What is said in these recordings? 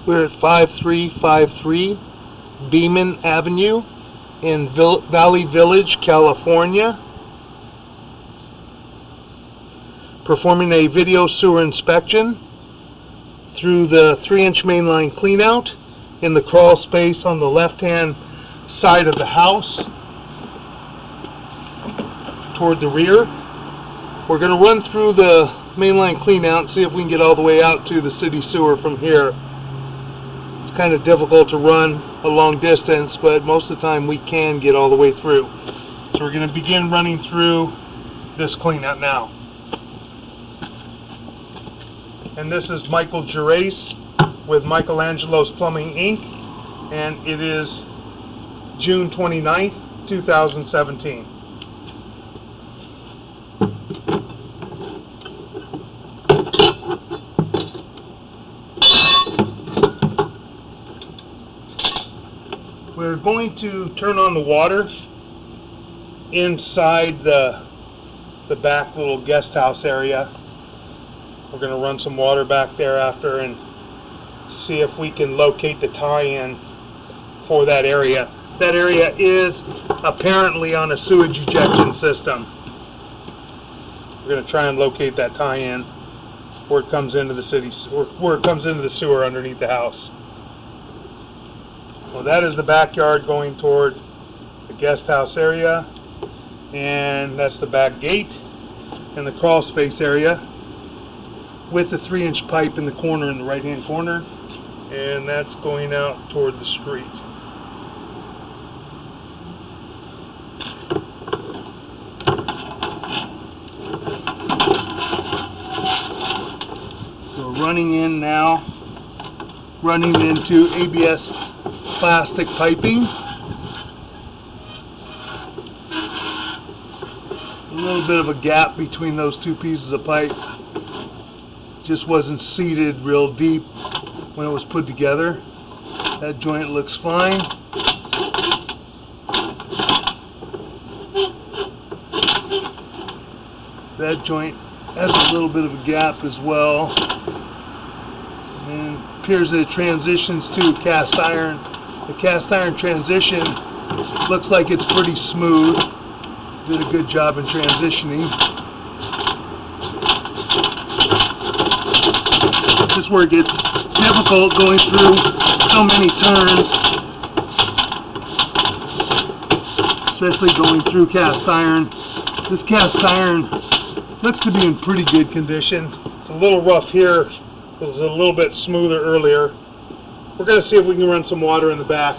We're at 5353 Beeman Avenue in Valley Village, California, performing a video sewer inspection through the 3-inch mainline cleanout in the crawl space on the left-hand side of the house toward the rear. We're going to run through the mainline cleanout and see if we can get all the way out to the city sewer from here. It's kind of difficult to run a long distance, but most of the time we can get all the way through. So we're going to begin running through this cleanout now. And this is Michael Gerace with Michelangelo's Plumbing Inc. And it is June 29th, 2017. We're going to turn on the water inside the back little guest house area. We're going to run some water back there after and see if we can locate the tie-in for that area. That area is apparently on a sewage ejection system. We're going to try and locate that tie-in where it comes into the city, where it comes into the sewer underneath the house. Well, that is the backyard going toward the guest house area, and that's the back gate and the crawl space area with the 3-inch pipe in the corner, in the right-hand corner, and that's going out toward the street. So we're running in now, running into ABS plastic piping. A little bit of a gap between those two pieces of pipe. Just wasn't seated real deep when it was put together. That joint looks fine. That joint has a little bit of a gap as well. And it appears that it transitions to cast iron. The cast iron transition looks like it's pretty smooth. Did a good job in transitioning. This is where it gets difficult going through so many turns, especially going through cast iron. This cast iron looks to be in pretty good condition. It's a little rough here. It was a little bit smoother earlier. We're going to see if we can run some water in the back.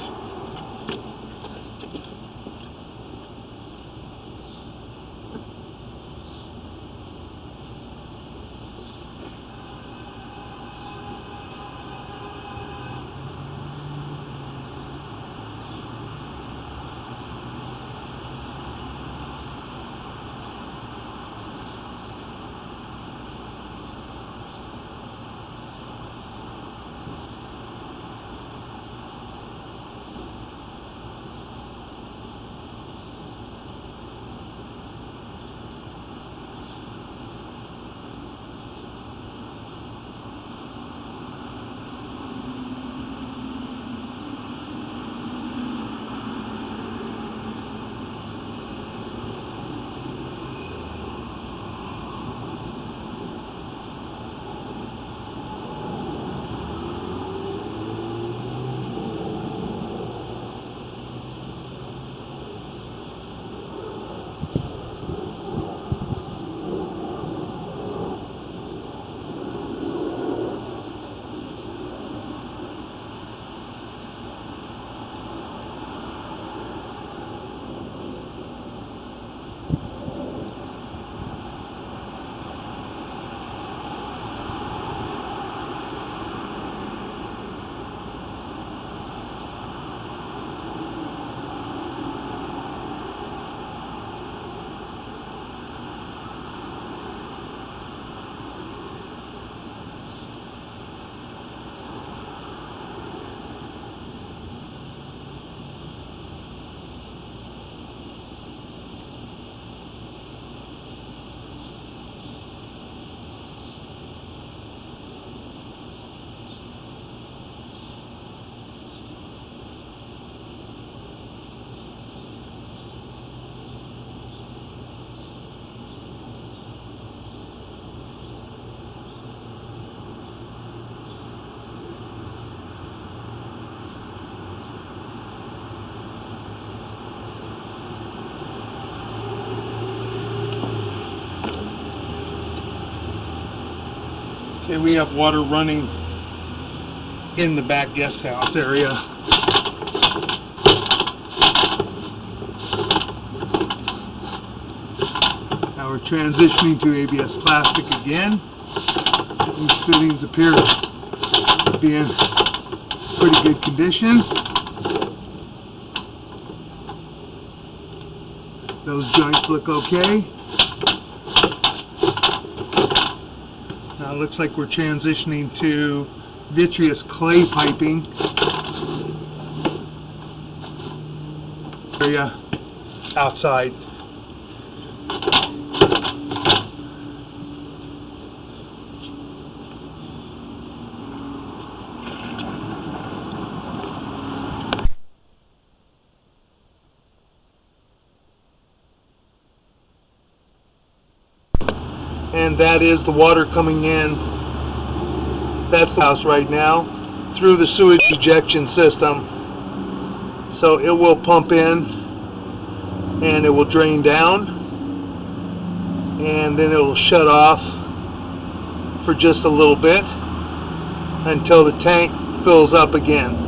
Okay, we have water running in the back guest house area. Now we're transitioning to ABS plastic again. These fittings appear to be in pretty good condition. Those joints look okay. Now it looks like we're transitioning to vitreous clay piping area outside. And that is the water coming in. That's the house right now through the sewage ejection system. So it will pump in and it will drain down and then it will shut off for just a little bit until the tank fills up again.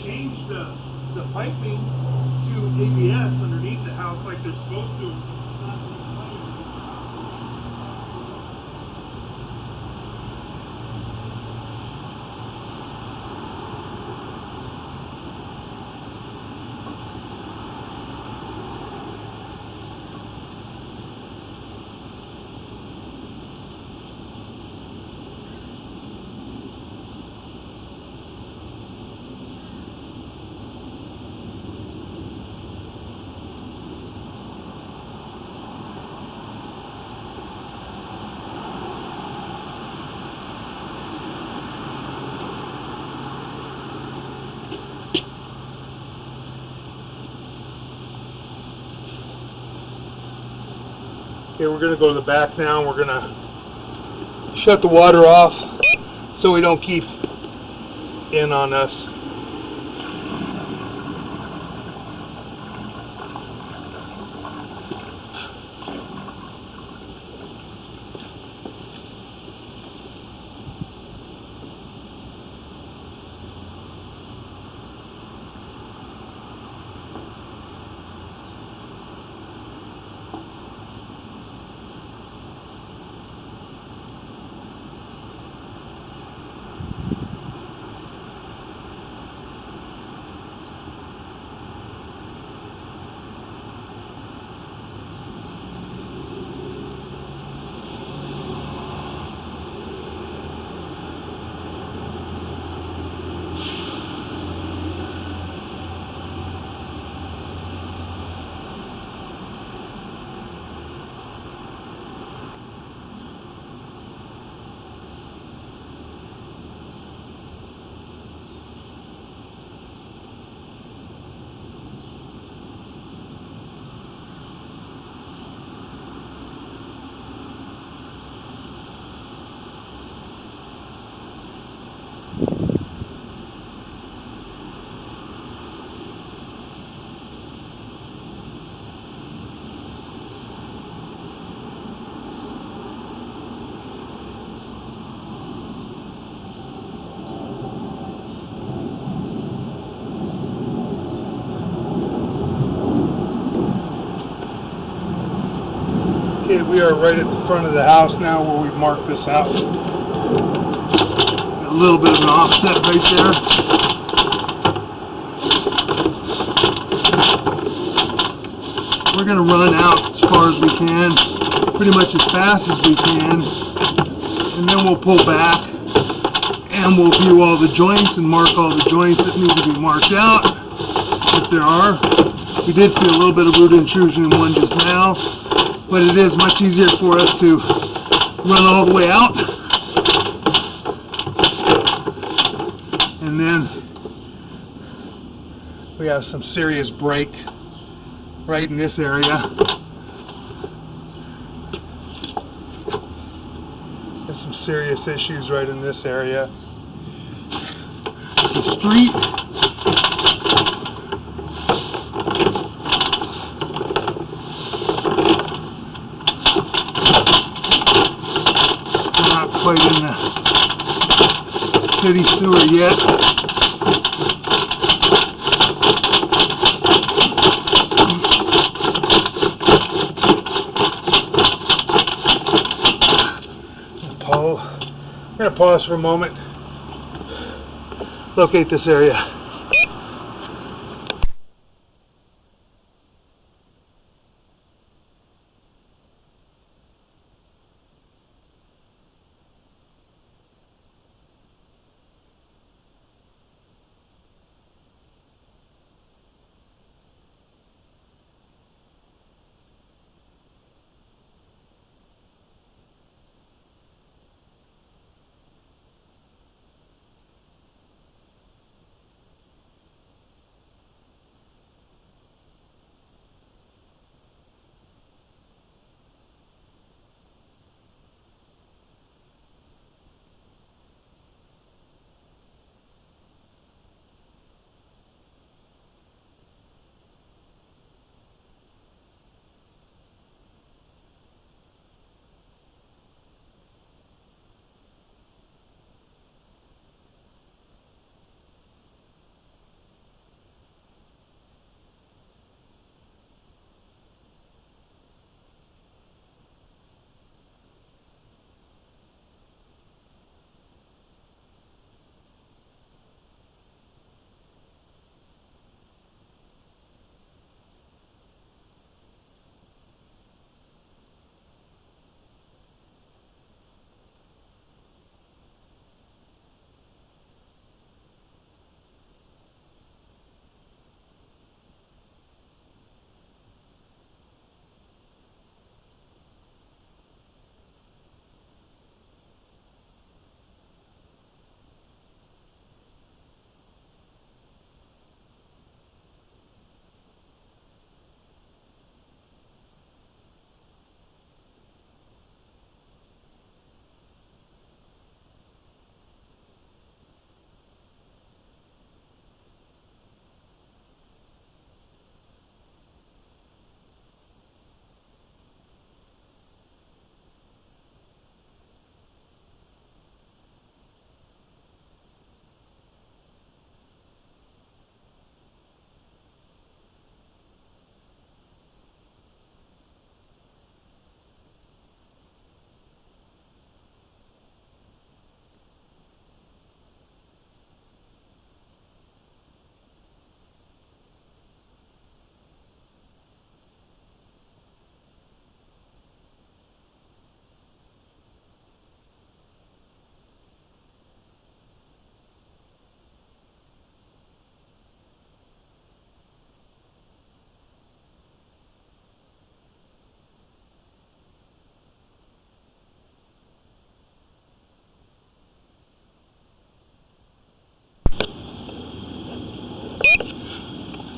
Change the piping to ABS underneath the house like they're supposed to. Okay, we're going to go to the back now and we're going to shut the water off so we don't keep in on us. Okay, we are right at the front of the house now where we've marked this out. A little bit of an offset right there. We're going to run out as far as we can, pretty much as fast as we can, and then we'll pull back and we'll view all the joints and mark all the joints that need to be marked out, if there are. We did see a little bit of root intrusion in one just now, but it is much easier for us to run all the way out. And then we have some serious break right in this area. There's some serious issues right in this area. The street. Quite in the city sewer yet. I'm going to pause for a moment, locate this area.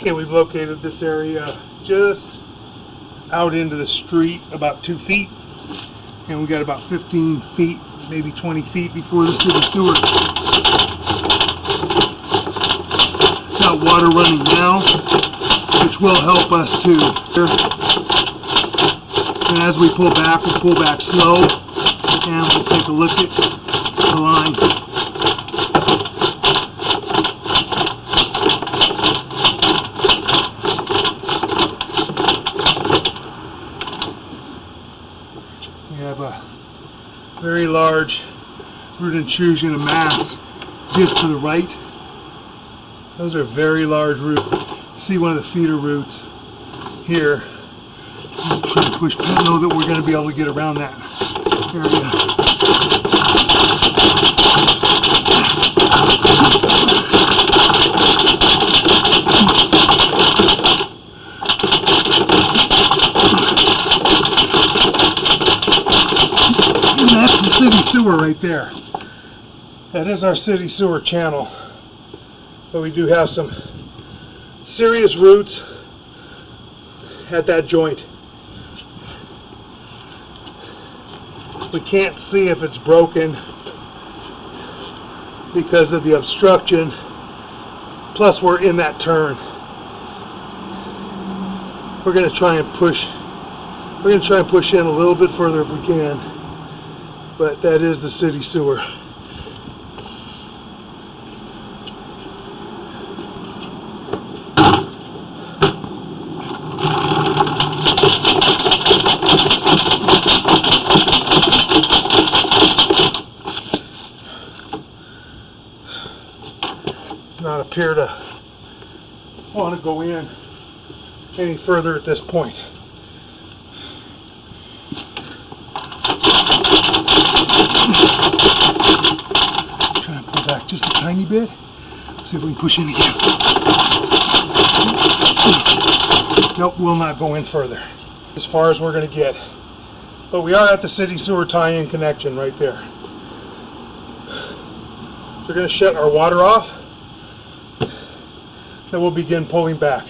Okay, we've located this area just out into the street, about 2 feet, and we got about 15 feet, maybe 20 feet before the city sewer. Got water running now, which will help us too. And as we pull back, we'll pull back slow, and we'll take a look at the line. We have a very large root intrusion of mass just to the right. Those are very large roots. See one of the feeder roots here. I'm trying to push. I don't know that we're going to be able to get around that area. And that's the city sewer right there. That is our city sewer channel. But we do have some serious roots at that joint. We can't see if it's broken because of the obstruction. Plus we're in that turn. We're going to try and push. We're going to try and push in a little bit further if we can. But that is the city sewer. Not appear to want to go in any further at this point. Try and pull back just a tiny bit. See if we can push in again. Nope, we'll not go in further. As far as we're going to get. But we are at the city sewer tie-in connection right there. So we're going to shut our water off. Then we'll begin pulling back.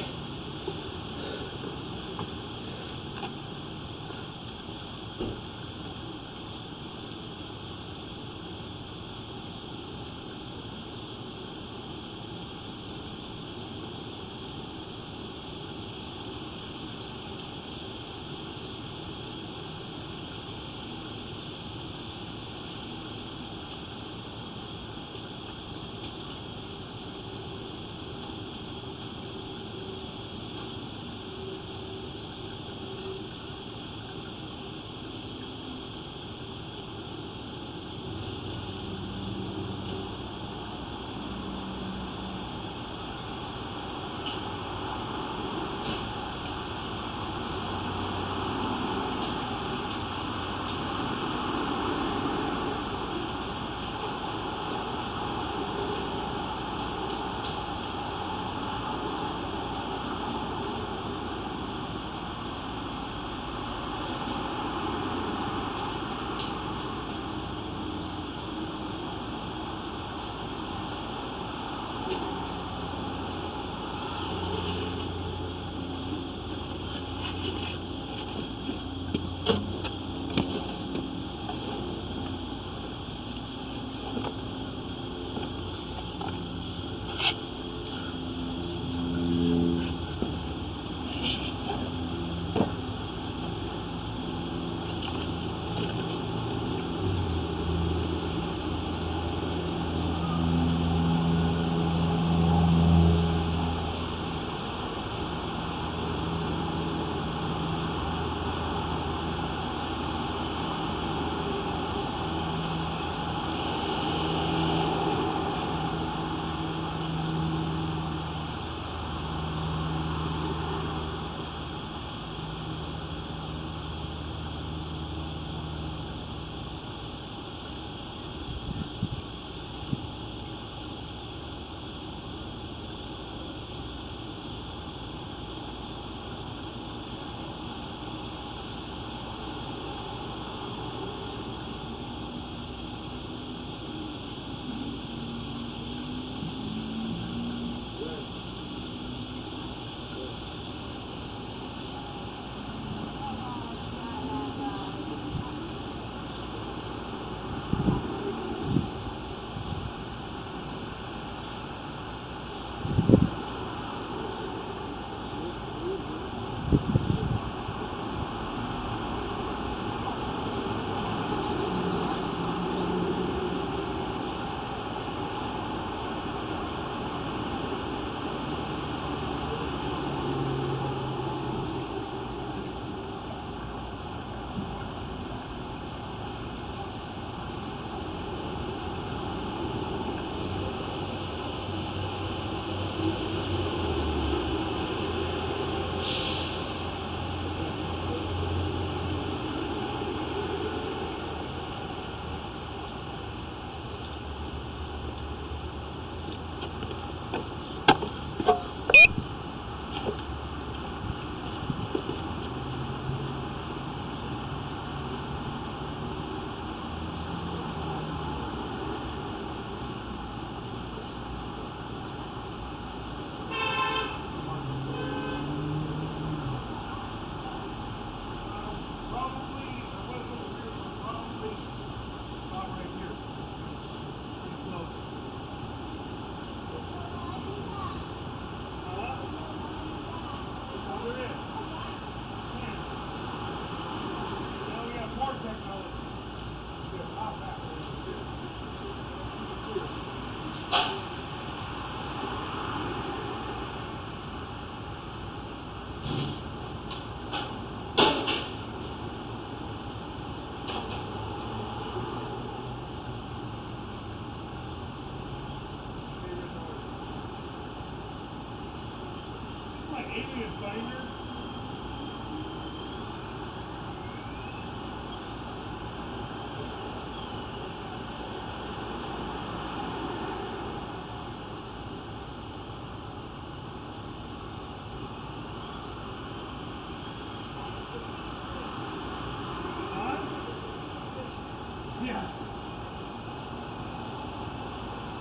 Yeah.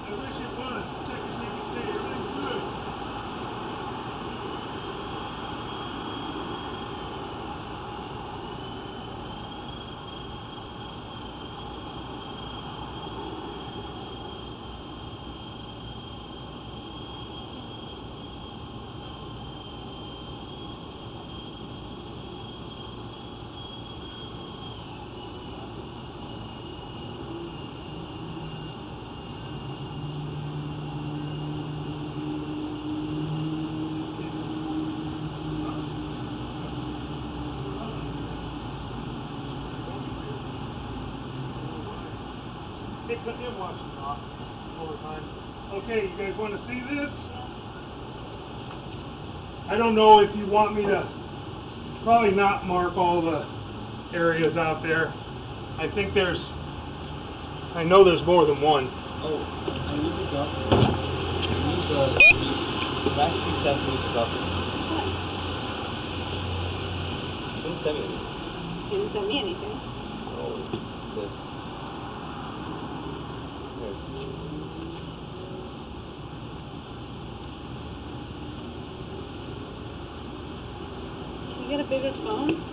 I wish it was. Check and see if it's there. Everything's good. Let him watch it off over time. Okay, you guys want to see this? I don't know if you want me to probably not mark all the areas out there. I think I know there's more than one. Oh, I need to drop it. I need the Maxi Sesame stuff. You didn't send me anything. You didn't send me anything. Oh, this. Can you get a bigger phone?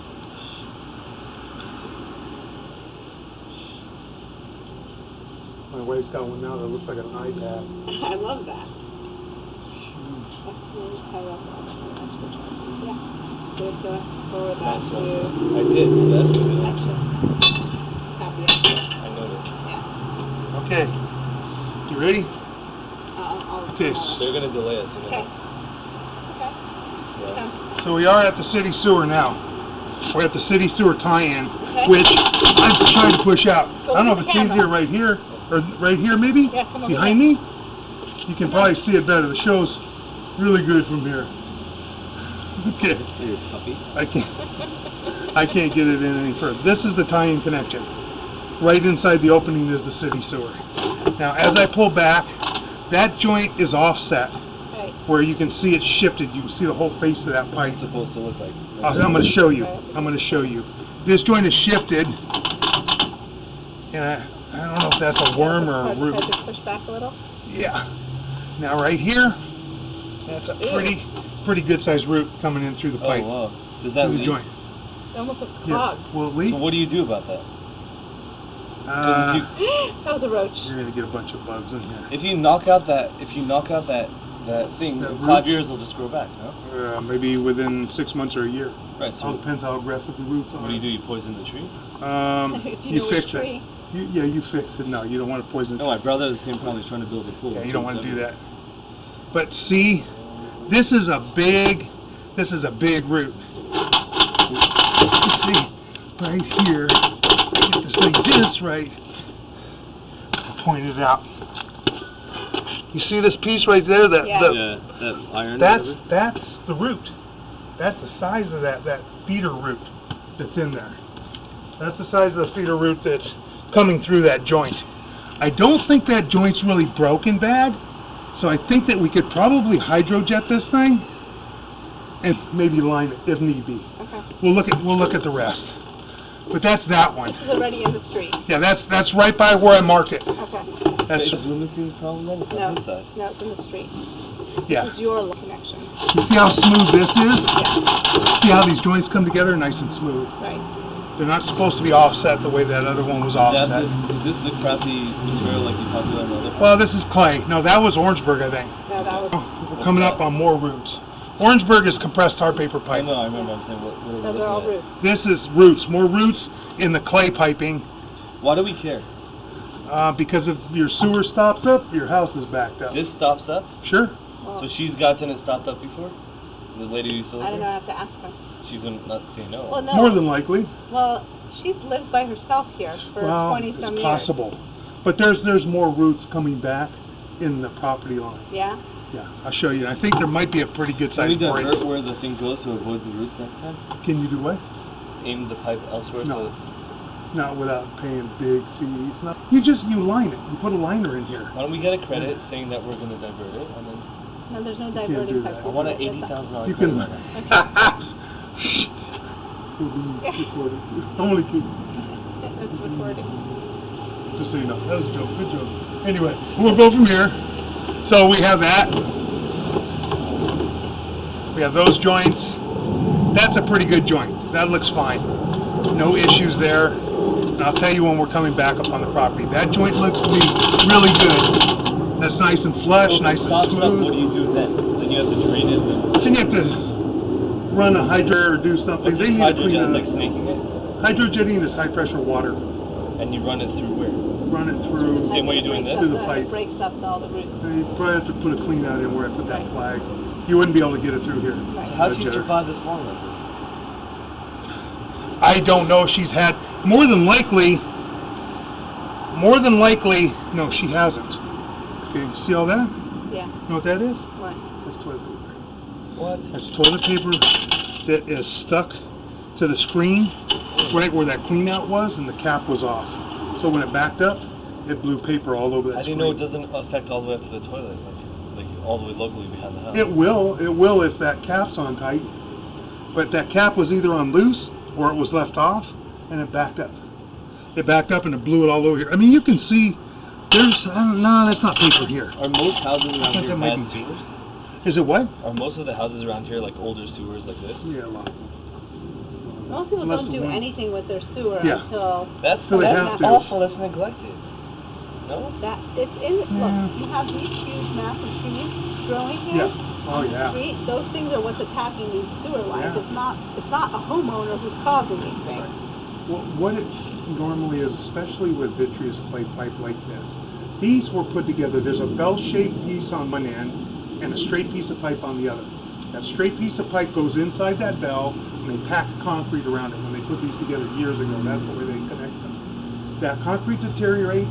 My wife's got one now that looks like an iPad. I love that. I love that. Yeah. Good to forward that to. I did. That's good. Action. Copy it. I noticed. Yeah. Okay. You ready? Okay. They're gonna delay us. Okay. Okay. Yeah. So we are at the city sewer now. We're at the city sewer tie-in, Okay. which I'm trying to push out. Go I don't know with if the it's easier camera. right here, or right here maybe? Yeah, come over behind here. me? You can probably see it better. The show's really good from here. Okay. I can't get it in any further. This is the tie-in connection. Right inside the opening is the city sewer. Now as I pull back, that joint is offset, Right. where you can see it shifted. You can see the whole face of that pipe. It's supposed to look like. I'm going to show you. I'm going to show you. This joint is shifted, and I don't know if that's a worm or a root. Just push back a little. Yeah. Now right here, that's a pretty good sized root coming in through the pipe. Oh wow. Does that Through the leak? joint. It almost looks Yeah. clogged. Will it leak? So what do you do about that? That was a roach. You're going to get a bunch of bugs in here. If you knock out that thing, That in root? 5 years they'll just grow back, no? Maybe within 6 months or a year. Right. All So depends how aggressive the roots are. what do? You poison the tree? If you You know fix which it. tree. You fix it. No, you don't want to poison it. No, my brother has the same problem. He's trying to build a pool. Yeah, you don't want to do that. But see, this is a big root. You see, right here, get this thing just right. Point it out. You see this piece right there? That iron. that's the root. That's the size of that feeder root that's in there. That's the size of the feeder root that's coming through that joint. I don't think that joint's really broken bad, so I think that we could probably hydrojet this thing and maybe line it if need be. Okay. We'll look at the rest. But that's that one. This is already in the street. Yeah, that's right by where I mark it. Okay. That's Is Lunacy's problem then? It's on this side. No, it's in the street. yeah. This is your connection. You see how smooth this is? Yeah. See how these joints come together nice and smooth. Right. They're not supposed to be offset the way that other one was offset. Is this the crappy material like you talked about in the other one? Well, this is clay. No, that was Orangeburg, I think. No, that was. We're coming up on more roots. Orangeburg is compressed tar paper pipe. I know, I remember. I'm saying what are we Those are all looking roots. This is roots. More roots in the clay piping. at? Why do we care? Because if your sewer stops up, your house is backed up. This stops up? Sure. Well, So she's gotten it stopped up before? The lady who used to live I don't know. here? I have to ask her. She wouldn't not say no. Well, no. More than likely. Well, she's lived by herself here for 20-some it's years. possible. But there's more roots coming back in the property line. Yeah. Yeah, I'll show you. I think there might be a pretty good Can we sized break. divert where the thing goes to avoid the roots next time? Can you do what? Aim the pipe elsewhere No. so Not without paying big fees. No. You line it. You put a liner in here. why don't we get a credit saying that we're going to divert it and then No, there's no do diverting that. pipe. I want an $80,000 You credit can. right now. We'll be recorded. Only keep. That's recording. Just so you know. That was a joke. Good joke. Anyway, we'll go from here. So we have that. We have those joints. That's a pretty good joint. That looks fine. No issues there. And I'll tell you when we're coming back up on the property. That joint looks to be really good. That's nice and flush, nice and smooth. What do you do then? Then you have to drain it. Then you have to run a hydro or do something. They need to clean hydrogen, it. like snaking it? Hydrogetting is high pressure water. And you run it through where? Run it through. Same way you're doing this? Through the pipe. It breaks up all the roots. You probably have to put a clean out in where I put that flag. You wouldn't be able to get it through here. How did you survive this long like this? I don't know if she's had, more than likely, no, she hasn't. Okay, you see all that? Yeah. You know what that is? What? That's toilet paper. What? That's toilet paper that is stuck to the screen, right where that clean out was, and the cap was off. So when it backed up, it blew paper all over that How do you screen. know it doesn't affect all the way up to the toilet? Like all the way locally behind the house? It will if that cap's on tight. But that cap was either on loose, or it was left off, and it backed up. It backed up and it blew it all over here. I mean, you can see, no, that's not paper here. Are most houses around here bad sewers? Is it what? Are most of the houses around here like older sewers like this? Yeah, a lot. Most people Unless don't the do one- anything with their sewer Yeah. until That's So they have to. awful. That's neglected. No? that it's in. Yeah. Look, you have these huge, massive trees growing here. Yeah. Oh, on the yeah. street. Those things are what's attacking these sewer lines. Yeah. It's not a homeowner who's causing these things. Well, what it normally is, especially with vitreous clay pipe like this, these were put together. There's a bell-shaped piece on one end and a straight piece of pipe on the other. That straight piece of pipe goes inside that bell, and they pack concrete around it. When they put these together years ago, that's the way they connect them. That concrete deteriorates,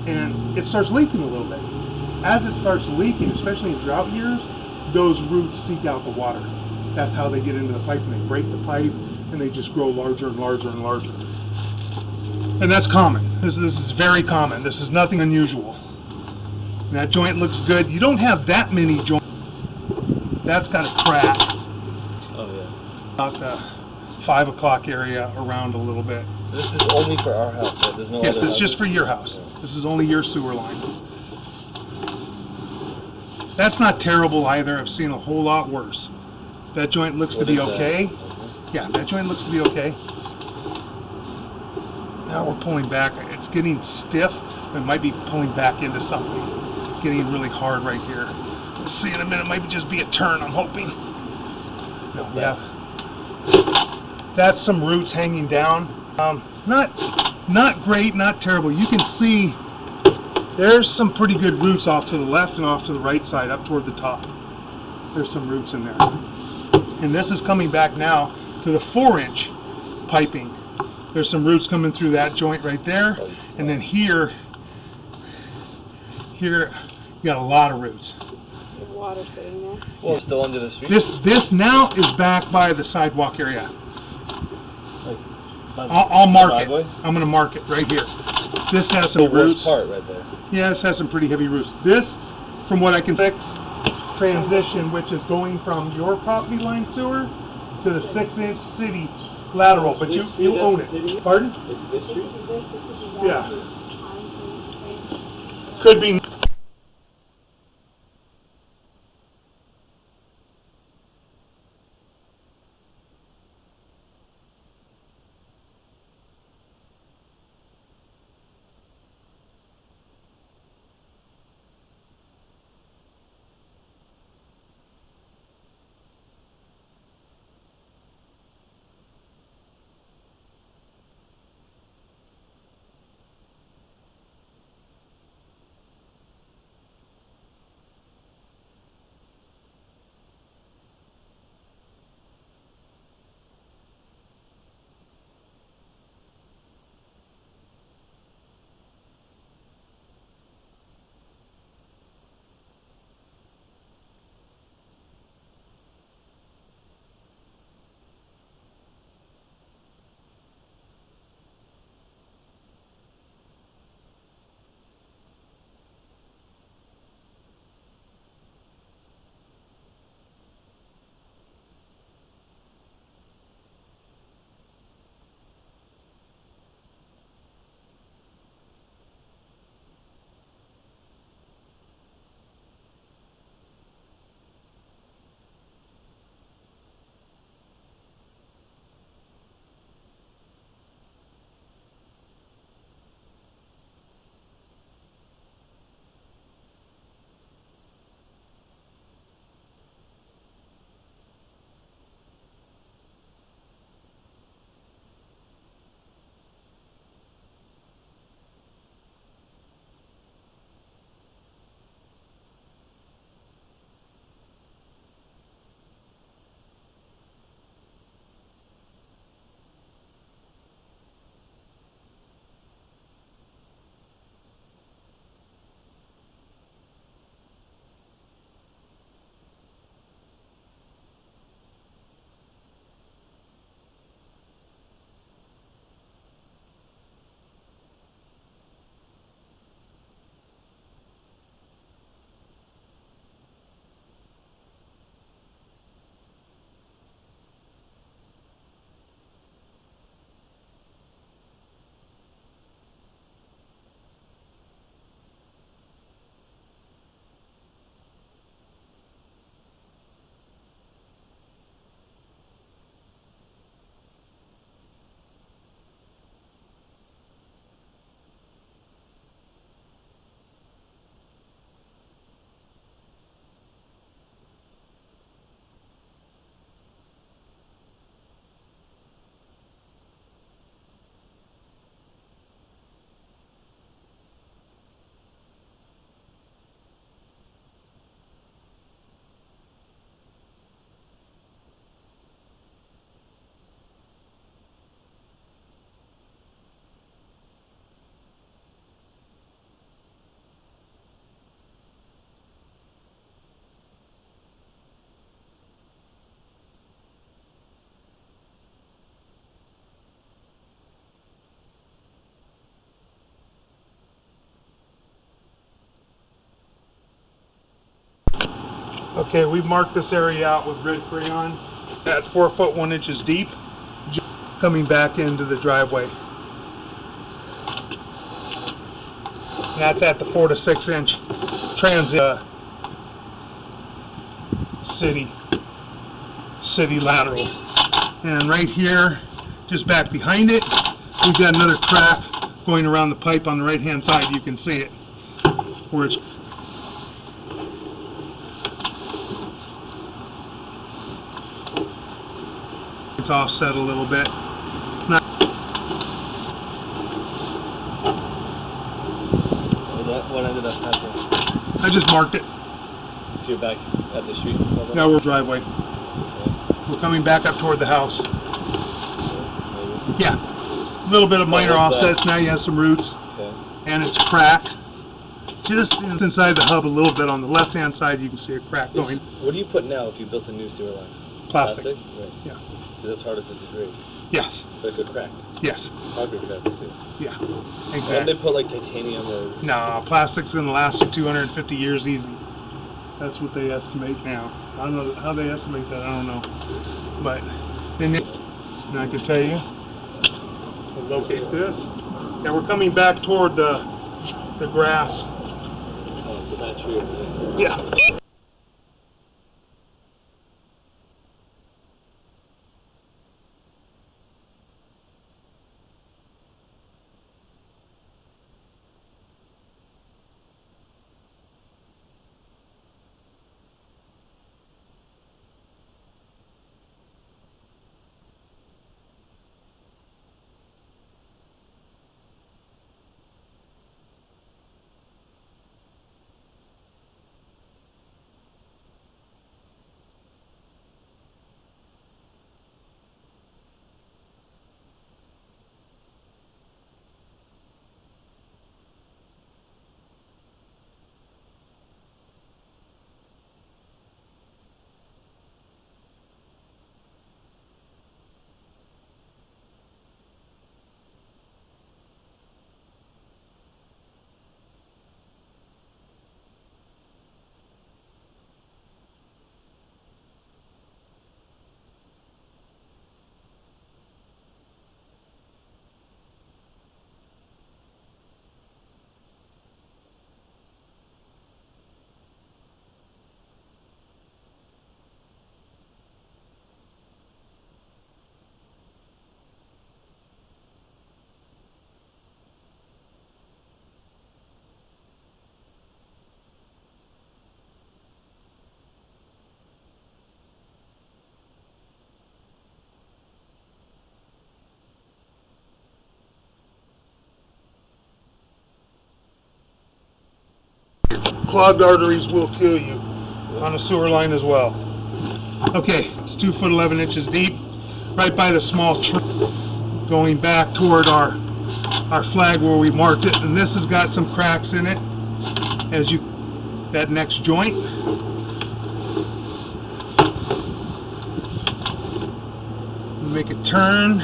and it starts leaking a little bit. As it starts leaking, especially in drought years, those roots seek out the water. That's how they get into the pipe, and they break the pipe, and they just grow larger and larger and larger. And that's common. This is very common. This is nothing unusual. And that joint looks good. You don't have that many joints. That's got a crack. Oh yeah. About the 5 o'clock area around a little bit. This is only for our house, right? There's no Yes, other it's just houses? for your house. This is only your sewer line. That's not terrible either. I've seen a whole lot worse. That joint looks to What be is that? okay. Yeah, that joint looks to be okay. Now we're pulling back. It's getting stiff. It might be pulling back into something. It's getting really hard right here. We'll see in a minute. It might just be a turn, I'm hoping. No, yeah. That's some roots hanging down. Not great, not terrible. You can see there's some pretty good roots off to the left and off to the right side, up toward the top. There's some roots in there. And this is coming back now to the 4-inch piping. There's some roots coming through that joint right there. And then here, you got a lot of roots. The water sitting there. Well, still under the street? This now is back by the sidewalk area. Like, I'll mark it. driveway? I'm going to mark it right here. This has The some roots. worst part right there. Yeah, this has some pretty heavy roots. This, from what I can fix, transition, which is going from your property line sewer to the 6-inch city lateral, but you own it. Pardon? Yeah. Could be. Okay, we've marked this area out with red crayon at 4 foot 1 inches deep, coming back into the driveway. And that's at the 4 to 6 inch transit city lateral. And right here, just back behind it, we've got another crack going around the pipe on the right hand side. You can see it where it's offset a little bit. What ended up happening? I just marked it. So you're back at the street? Now we're driveway. Okay. We're coming back up toward the house. Maybe. Yeah. A little bit of minor offsets. Now you have some roots. Okay. And it's cracked. Just inside the hub a little bit on the left hand side you can see a crack going. What do you put now if you built a new sewer line? Plastic. Right. Yeah. Because that's harder to degrade. Yes. So it could crack. Yes. Harder to crack too. Yeah. And Exactly. they put like titanium or... No, plastic's gonna last you 250 years easy. That's what they estimate now. I don't know how they estimate that, I don't know. But and I can tell you, we'll locate this. Yeah, we're coming back toward the grass. Oh, so that tree over there. Yeah. Clogged arteries will kill you on a sewer line as well. Okay, it's 2 foot 11 inches deep, right by the small tree, going back toward our flag where we marked it, and this has got some cracks in it. As you that next joint. Make a turn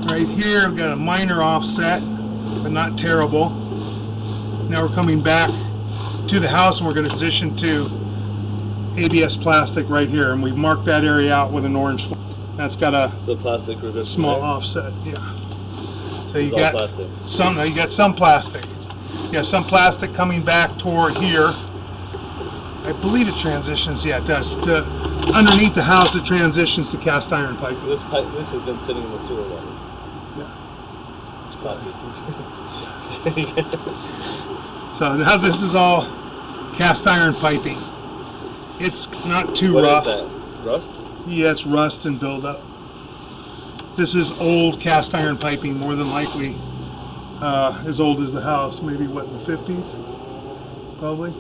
right here. I've got a minor offset, but not terrible. Now we're coming back to the house and we're going to position to ABS plastic right here, and we've marked that area out with an orange. That's got a small offset. Yeah. So you got some. You got some plastic. You got some plastic coming back toward here. I believe it transitions. Yeah, it does. Underneath the house, it transitions to cast iron pipe. This has been sitting in the sewer water. Yeah. It's plastic. So now this is all cast iron piping. It's not too rough. What is that? Rust? Yeah, it's rust and buildup. This is old cast iron piping, more than likely as old as the house. Maybe what, in the 50s? Probably.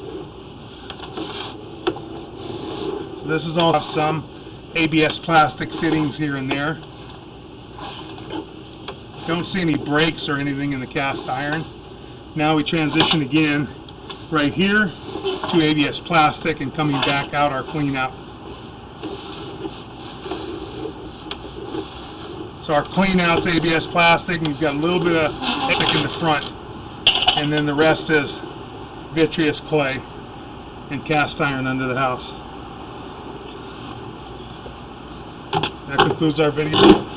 So this is all some ABS plastic fittings here and there. Don't see any breaks or anything in the cast iron. Now we transition again right here to ABS plastic and coming back out our clean out. So our clean out's ABS plastic, and you've got a little bit of thick in the front, and then the rest is vitreous clay and cast iron under the house. That concludes our video.